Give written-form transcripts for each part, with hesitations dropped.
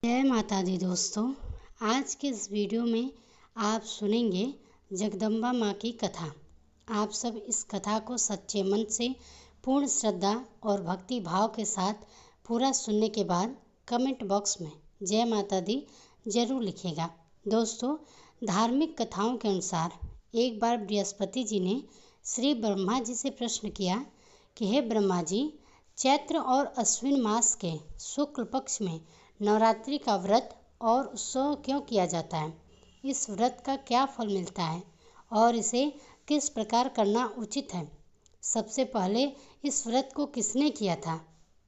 जय माता दी दोस्तों। आज के इस वीडियो में आप सुनेंगे जगदम्बा माँ की कथा। आप सब इस कथा को सच्चे मन से पूर्ण श्रद्धा और भक्ति भाव के साथ पूरा सुनने के बाद कमेंट बॉक्स में जय माता दी जरूर लिखिएगा। दोस्तों, धार्मिक कथाओं के अनुसार एक बार बृहस्पति जी ने श्री ब्रह्मा जी से प्रश्न किया कि हे ब्रह्मा जी, चैत्र और अश्विन मास के शुक्ल पक्ष में नवरात्रि का व्रत और उत्सव क्यों किया जाता है? इस व्रत का क्या फल मिलता है और इसे किस प्रकार करना उचित है? सबसे पहले इस व्रत को किसने किया था?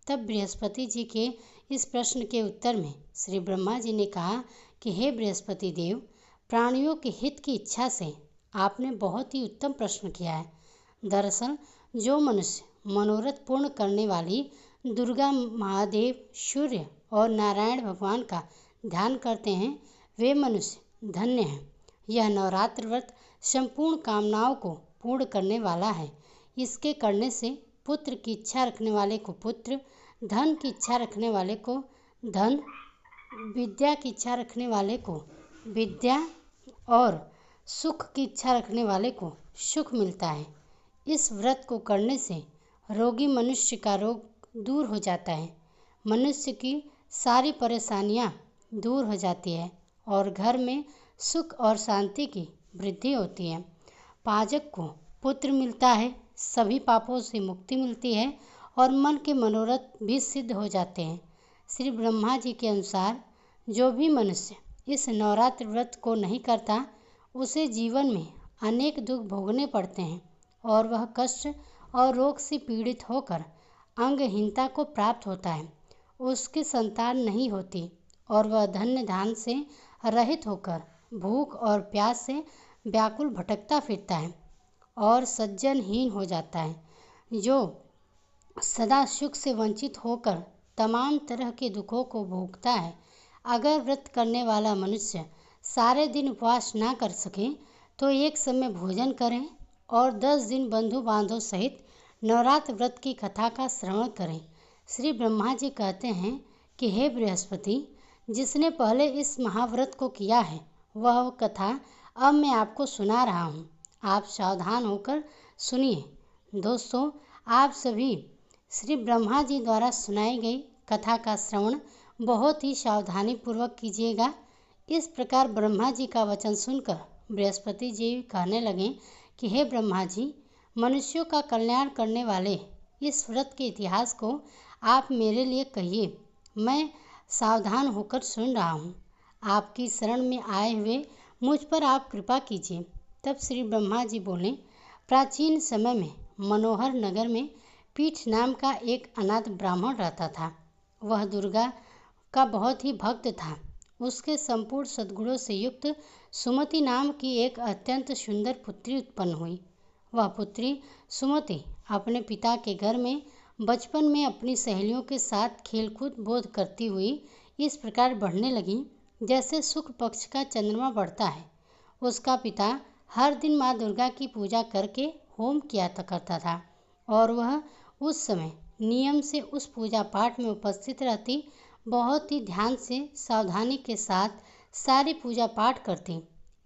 तब बृहस्पति जी के इस प्रश्न के उत्तर में श्री ब्रह्मा जी ने कहा कि हे बृहस्पति देव, प्राणियों के हित की इच्छा से आपने बहुत ही उत्तम प्रश्न किया है। दरअसल जो मनुष्य मनोरथ पूर्ण करने वाली दुर्गा, महादेव, सूर्य और नारायण भगवान का ध्यान करते हैं, वे मनुष्य धन्य हैं। यह नवरात्र व्रत संपूर्ण कामनाओं को पूर्ण करने वाला है। इसके करने से पुत्र की इच्छा रखने वाले को पुत्र, धन की इच्छा रखने वाले को धन, विद्या की इच्छा रखने वाले को विद्या और सुख की इच्छा रखने वाले को सुख मिलता है। इस व्रत को करने से रोगी मनुष्य का रोग दूर हो जाता है, मनुष्य की सारी परेशानियां दूर हो जाती है और घर में सुख और शांति की वृद्धि होती है। पाजक को पुत्र मिलता है, सभी पापों से मुक्ति मिलती है और मन के मनोरथ भी सिद्ध हो जाते हैं। श्री ब्रह्मा जी के अनुसार जो भी मनुष्य इस नवरात्र व्रत को नहीं करता, उसे जीवन में अनेक दुख भोगने पड़ते हैं और वह कष्ट और रोग से पीड़ित होकर अंगहीनता को प्राप्त होता है। उसकी संतान नहीं होती और वह धन्य धान से रहित होकर भूख और प्यास से व्याकुल भटकता फिरता है और सज्जनहीन हो जाता है। जो सदा सुख से वंचित होकर तमाम तरह के दुखों को भोगता है। अगर व्रत करने वाला मनुष्य सारे दिन उपवास ना कर सके तो एक समय भोजन करें और 10 दिन बंधु बांधव सहित नवरात्र व्रत की कथा का श्रवण करें। श्री ब्रह्मा जी कहते हैं कि हे बृहस्पति, जिसने पहले इस महाव्रत को किया है वह कथा अब मैं आपको सुना रहा हूँ। आप सावधान होकर सुनिए। दोस्तों, आप सभी श्री ब्रह्मा जी द्वारा सुनाई गई कथा का श्रवण बहुत ही सावधानी पूर्वक कीजिएगा। इस प्रकार ब्रह्मा जी का वचन सुनकर बृहस्पति जी कहने लगे कि हे ब्रह्मा जी, मनुष्यों का कल्याण करने वाले इस व्रत के इतिहास को आप मेरे लिए कहिए। मैं सावधान होकर सुन रहा हूँ। आपकी शरण में आए हुए मुझ पर आप कृपा कीजिए। तब श्री ब्रह्मा जी बोले, प्राचीन समय में मनोहर नगर में पीठ नाम का एक अनाथ ब्राह्मण रहता था। वह दुर्गा का बहुत ही भक्त था। उसके संपूर्ण सद्गुणों से युक्त सुमति नाम की एक अत्यंत सुंदर पुत्री उत्पन्न हुई। वह पुत्री सुमति अपने पिता के घर में बचपन में अपनी सहेलियों के साथ खेलकूद बोध करती हुई इस प्रकार बढ़ने लगी जैसे शुक्ल पक्ष का चंद्रमा बढ़ता है। उसका पिता हर दिन माँ दुर्गा की पूजा करके होम किया करता था और वह उस समय नियम से उस पूजा पाठ में उपस्थित रहती, बहुत ही ध्यान से सावधानी के साथ सारी पूजा पाठ करती।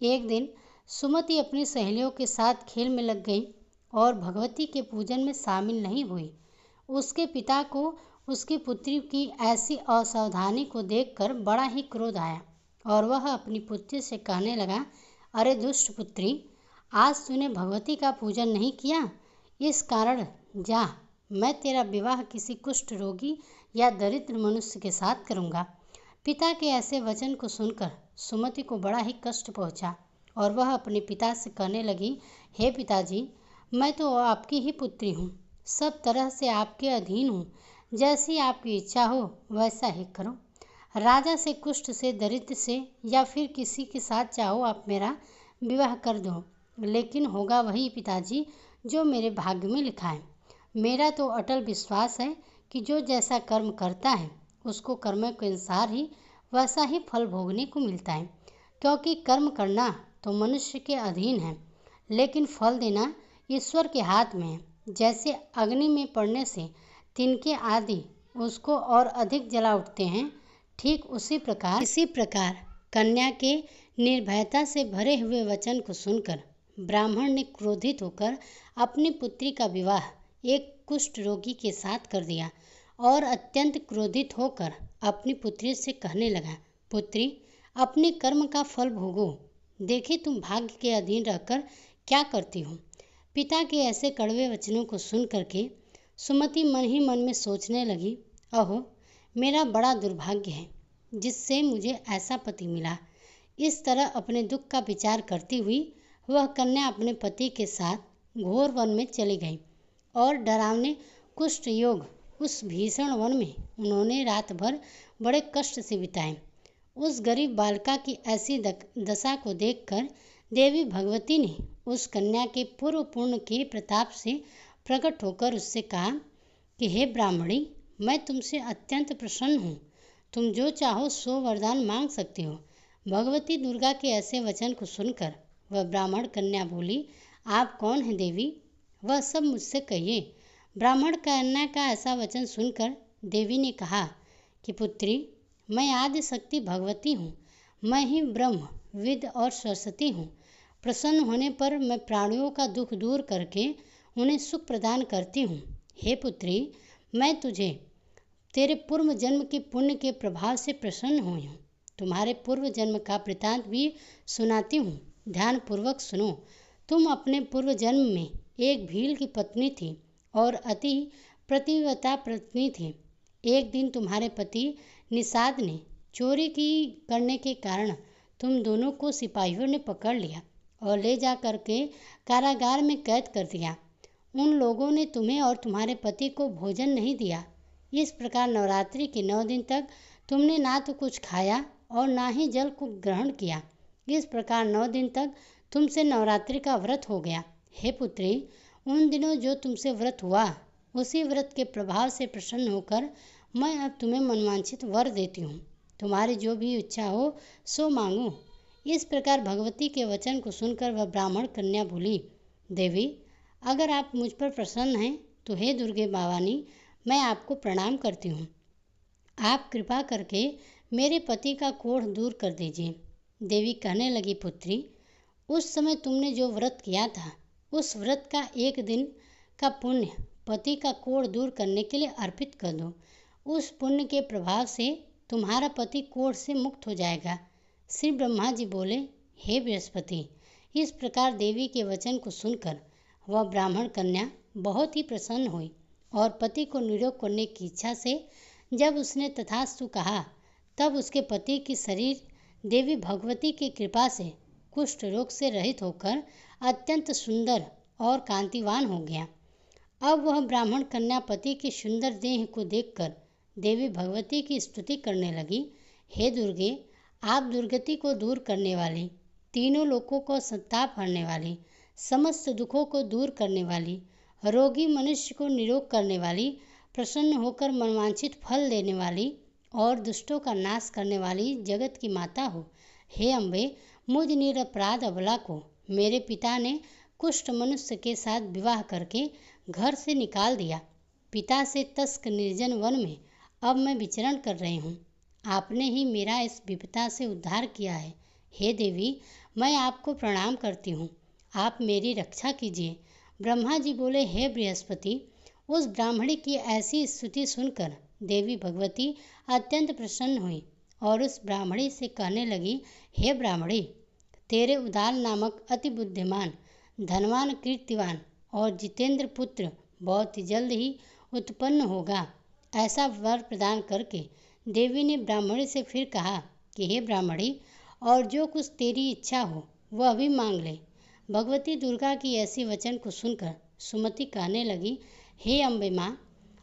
एक दिन सुमति अपनी सहेलियों के साथ खेल में लग गई और भगवती के पूजन में शामिल नहीं हुई। उसके पिता को उसकी पुत्री की ऐसी असावधानी को देखकर बड़ा ही क्रोध आया और वह अपनी पुत्री से कहने लगा, अरे दुष्ट पुत्री, आज तूने भगवती का पूजन नहीं किया, इस कारण जा, मैं तेरा विवाह किसी कुष्ठ रोगी या दरिद्र मनुष्य के साथ करूँगा। पिता के ऐसे वचन को सुनकर सुमति को बड़ा ही कष्ट पहुँचा और वह अपने पिता से कहने लगी, हे पिताजी, मैं तो आपकी ही पुत्री हूँ, सब तरह से आपके अधीन हूँ, जैसी आपकी इच्छा हो वैसा ही करो। राजा से, कुष्ठ से, दरिद्र से या फिर किसी के साथ चाहो आप मेरा विवाह कर दो, लेकिन होगा वही पिताजी जो मेरे भाग्य में लिखा है। मेरा तो अटल विश्वास है कि जो जैसा कर्म करता है उसको कर्म के अनुसार ही वैसा ही फल भोगने को मिलता है, क्योंकि कर्म करना तो मनुष्य के अधीन है, लेकिन फल देना ईश्वर के हाथ में है। जैसे अग्नि में पड़ने से तिनके आदि उसको और अधिक जला उठते हैं, ठीक इसी प्रकार कन्या के निर्भयता से भरे हुए वचन को सुनकर ब्राह्मण ने क्रोधित होकर अपनी पुत्री का विवाह एक कुष्ठ रोगी के साथ कर दिया और अत्यंत क्रोधित होकर अपनी पुत्री से कहने लगा, पुत्री, अपने कर्म का फल भोगो। देखी तुम भाग्य के अधीन रहकर क्या करती हो। पिता के ऐसे कड़वे वचनों को सुन करके सुमति मन ही मन में सोचने लगी, अहो, मेरा बड़ा दुर्भाग्य है जिससे मुझे ऐसा पति मिला। इस तरह अपने दुख का विचार करती हुई वह कन्या अपने पति के साथ घोर वन में चली गई और डरावने कुष्ठ योग उस भीषण वन में उन्होंने रात भर बड़े कष्ट से बिताए। उस गरीब बालिका की ऐसी दशा को देखकर देवी भगवती ने उस कन्या के पूर्व पुण्य के प्रताप से प्रकट होकर उससे कहा कि हे ब्राह्मणी, मैं तुमसे अत्यंत प्रसन्न हूँ। तुम जो चाहो सो वरदान मांग सकती हो। भगवती दुर्गा के ऐसे वचन को सुनकर वह ब्राह्मण कन्या बोली, आप कौन हैं देवी? वह सब मुझसे कहिए। ब्राह्मण कन्या का ऐसा वचन सुनकर देवी ने कहा कि पुत्री, मैं आदि शक्ति भगवती हूँ। मैं ही ब्रह्म, विद और सरस्वती हूँ। प्रसन्न होने पर मैं प्राणियों का दुख दूर करके उन्हें सुख प्रदान करती हूँ। हे पुत्री, मैं तुझे तेरे पूर्व जन्म के पुण्य के प्रभाव से प्रसन्न हुई हूँ। तुम्हारे पूर्व जन्म का वृतांत भी सुनाती हूँ, ध्यान पूर्वक सुनो। तुम अपने पूर्व जन्म में एक भील की पत्नी थी और अति प्रतिव्रता पत्नी थी। एक दिन तुम्हारे पति निषाद ने चोरी करने के कारण तुम दोनों को सिपाहियों ने पकड़ लिया और ले जा करके कारागार में कैद कर दिया। उन लोगों ने तुम्हें और तुम्हारे पति को भोजन नहीं दिया। इस प्रकार नवरात्रि के 9 दिन तक तुमने ना तो कुछ खाया और ना ही जल को ग्रहण किया। इस प्रकार 9 दिन तक तुमसे नवरात्रि का व्रत हो गया। हे पुत्री, उन दिनों जो तुमसे व्रत हुआ उसी व्रत के प्रभाव से प्रसन्न होकर मैं अब तुम्हें मनवांछित वर देती हूँ। तुम्हारी जो भी इच्छा हो सो मांगो। इस प्रकार भगवती के वचन को सुनकर वह ब्राह्मण कन्या बोली, देवी, अगर आप मुझ पर प्रसन्न हैं तो हे दुर्गे भवानी, मैं आपको प्रणाम करती हूँ। आप कृपा करके मेरे पति का कोढ़ दूर कर दीजिए। देवी कहने लगी, पुत्री, उस समय तुमने जो व्रत किया था उस व्रत का एक दिन का पुण्य पति का कोढ़ दूर करने के लिए अर्पित कर दो। उस पुण्य के प्रभाव से तुम्हारा पति कोढ़ से मुक्त हो जाएगा। श्री ब्रह्मा जी बोले, हे बृहस्पति। इस प्रकार देवी के वचन को सुनकर वह ब्राह्मण कन्या बहुत ही प्रसन्न हुई और पति को निरोग करने की इच्छा से जब उसने तथास्तु कहा, तब उसके पति की शरीर देवी भगवती की कृपा से कुष्ठ रोग से रहित होकर अत्यंत सुंदर और कांतिवान हो गया। अब वह ब्राह्मण कन्या पति की सुंदर देह को देखकर देवी भगवती की स्तुति करने लगी, हे दुर्गे, आप दुर्गति को दूर करने वाली, तीनों लोकों को संताप हरने वाली, समस्त दुखों को दूर करने वाली, रोगी मनुष्य को निरोग करने वाली, प्रसन्न होकर मनवांछित फल देने वाली और दुष्टों का नाश करने वाली जगत की माता हो। हे अम्बे, मुझ निरपराध अबला को मेरे पिता ने कुष्ठ मनुष्य के साथ विवाह करके घर से निकाल दिया। पिता से तस्क निर्जन वन में अब मैं विचरण कर रही हूँ। आपने ही मेरा इस विपदा से उद्धार किया है। हे देवी, मैं आपको प्रणाम करती हूँ। आप मेरी रक्षा कीजिए। ब्रह्मा जी बोले, हे बृहस्पति। उस ब्राह्मणी की ऐसी स्तुति सुनकर देवी भगवती अत्यंत प्रसन्न हुई और उस ब्राह्मणी से कहने लगी, हे ब्राह्मणी, तेरे उदार नामक अति बुद्धिमान, धनवान, कीर्तिवान और जितेंद्र पुत्र बहुत ही जल्द ही उत्पन्न होगा। ऐसा वर प्रदान करके देवी ने ब्राह्मणी से फिर कहा कि हे ब्राह्मणी, और जो कुछ तेरी इच्छा हो वह भी मांग ले। भगवती दुर्गा की ऐसी वचन को सुनकर सुमति कहने लगी, हे अम्बे माँ,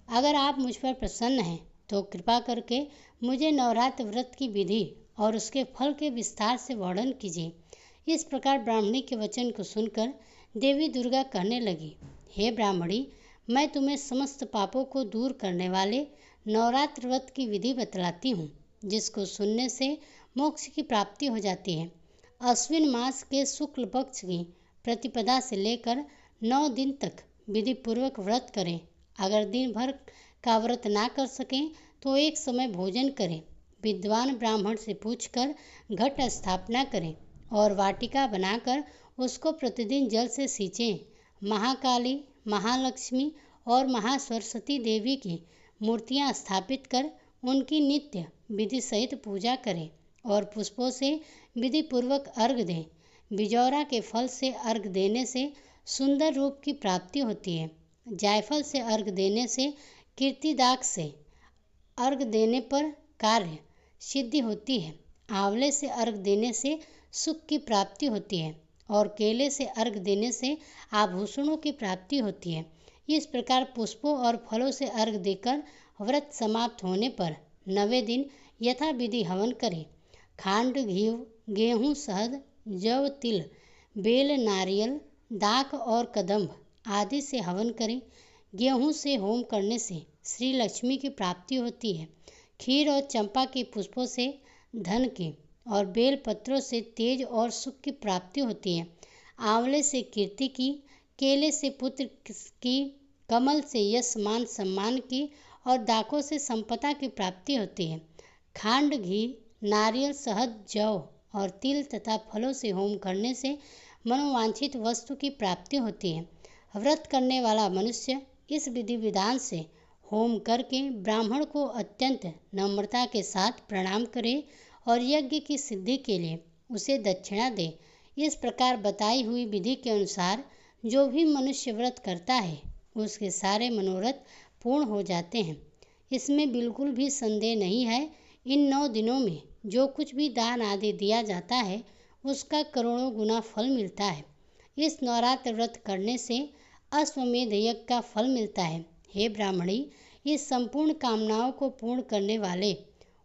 अगर आप मुझ पर प्रसन्न हैं तो कृपा करके मुझे नवरात्र व्रत की विधि और उसके फल के विस्तार से वर्णन कीजिए। इस प्रकार ब्राह्मणी के वचन को सुनकर देवी दुर्गा कहने लगी, हे ब्राह्मणी, मैं तुम्हें समस्त पापों को दूर करने वाले नवरात्र व्रत की विधि बतलाती हूँ, जिसको सुनने से मोक्ष की प्राप्ति हो जाती है। अश्विन मास के शुक्ल पक्ष की प्रतिपदा से लेकर 9 दिन तक विधि पूर्वक व्रत करें। अगर दिन भर का व्रत ना कर सकें तो एक समय भोजन करें। विद्वान ब्राह्मण से पूछकर घट स्थापना करें और वाटिका बनाकर उसको प्रतिदिन जल से सींचें। महाकाली, महालक्ष्मी और महासरस्वती देवी की मूर्तियां स्थापित कर उनकी नित्य विधि सहित पूजा करें और पुष्पों से विधि पूर्वक अर्घ दें। बिजौरा के फल से अर्घ देने से सुंदर रूप की प्राप्ति होती है। जायफल से अर्घ देने से, कीर्तिदाग से अर्घ देने पर कार्य सिद्धि होती है। आंवले से अर्घ देने से सुख की प्राप्ति होती है और केले से अर्घ देने से आभूषणों की प्राप्ति होती है। इस प्रकार पुष्पों और फलों से अर्घ देकर व्रत समाप्त होने पर 9वें दिन यथाविधि हवन करें। खांड, घी, गेहूँ, शहद, जव, तिल, बेल, नारियल, दाख और कदम्ब आदि से हवन करें। गेहूँ से होम करने से श्री लक्ष्मी की प्राप्ति होती है। खीर और चंपा के पुष्पों से धन की और बेल पत्रों से तेज और सुख की प्राप्ति होती है। आंवले से कीर्ति की, केले से पुत्र की, कमल से यश, मान, सम्मान की और दाखों से संपदा की प्राप्ति होती है। खांड, घी, नारियल, शहद, जौ और तिल तथा फलों से होम करने से मनोवांछित वस्तु की प्राप्ति होती है। व्रत करने वाला मनुष्य इस विधि विधान से होम करके ब्राह्मण को अत्यंत नम्रता के साथ प्रणाम करे और यज्ञ की सिद्धि के लिए उसे दक्षिणा दे। इस प्रकार बताई हुई विधि के अनुसार जो भी मनुष्य व्रत करता है उसके सारे मनोरथ पूर्ण हो जाते हैं। इसमें बिल्कुल भी संदेह नहीं है। इन 9 दिनों में जो कुछ भी दान आदि दिया जाता है उसका करोड़ों गुना फल मिलता है। इस नवरात्र व्रत करने से अश्वमेध यज्ञ का फल मिलता है। हे ब्राह्मणी, इस संपूर्ण कामनाओं को पूर्ण करने वाले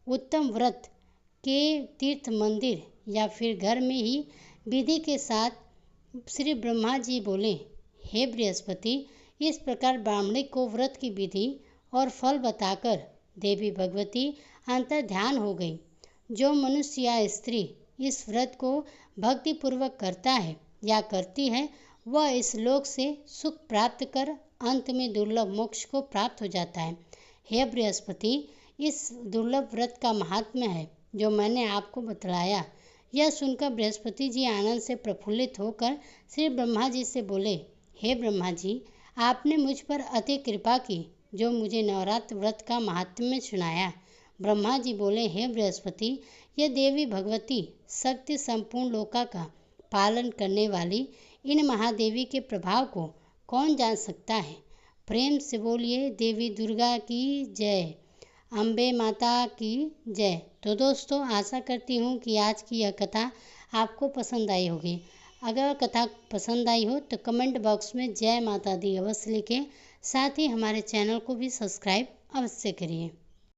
उत्तम व्रत के तीर्थ मंदिर या फिर घर में ही विधि के साथ श्री ब्रह्मा जी बोले, हे बृहस्पति, इस प्रकार ब्राह्मणी को व्रत की विधि और फल बताकर देवी भगवती अंतर ध्यान हो गई। जो मनुष्य या स्त्री इस व्रत को भक्तिपूर्वक करता है या करती है वह इस लोक से सुख प्राप्त कर अंत में दुर्लभ मोक्ष को प्राप्त हो जाता है। हे बृहस्पति, इस दुर्लभ व्रत का महात्म्य है जो मैंने आपको बतलाया। यह सुनकर बृहस्पति जी आनंद से प्रफुल्लित होकर श्री ब्रह्मा जी से बोले, हे ब्रह्मा जी, आपने मुझ पर अति कृपा की जो मुझे नवरात्र व्रत का महात्म्य सुनाया। ब्रह्मा जी बोले, हे बृहस्पति, यह देवी भगवती शक्ति संपूर्ण लोका का पालन करने वाली इन महादेवी के प्रभाव को कौन जान सकता है। प्रेम से बोलिए देवी दुर्गा की जय, अम्बे माता की जय। तो दोस्तों, आशा करती हूँ कि आज की यह कथा आपको पसंद आई होगी। अगर कथा पसंद आई हो तो कमेंट बॉक्स में जय माता दी अवश्य लिखें। साथ ही हमारे चैनल को भी सब्सक्राइब अवश्य करिए।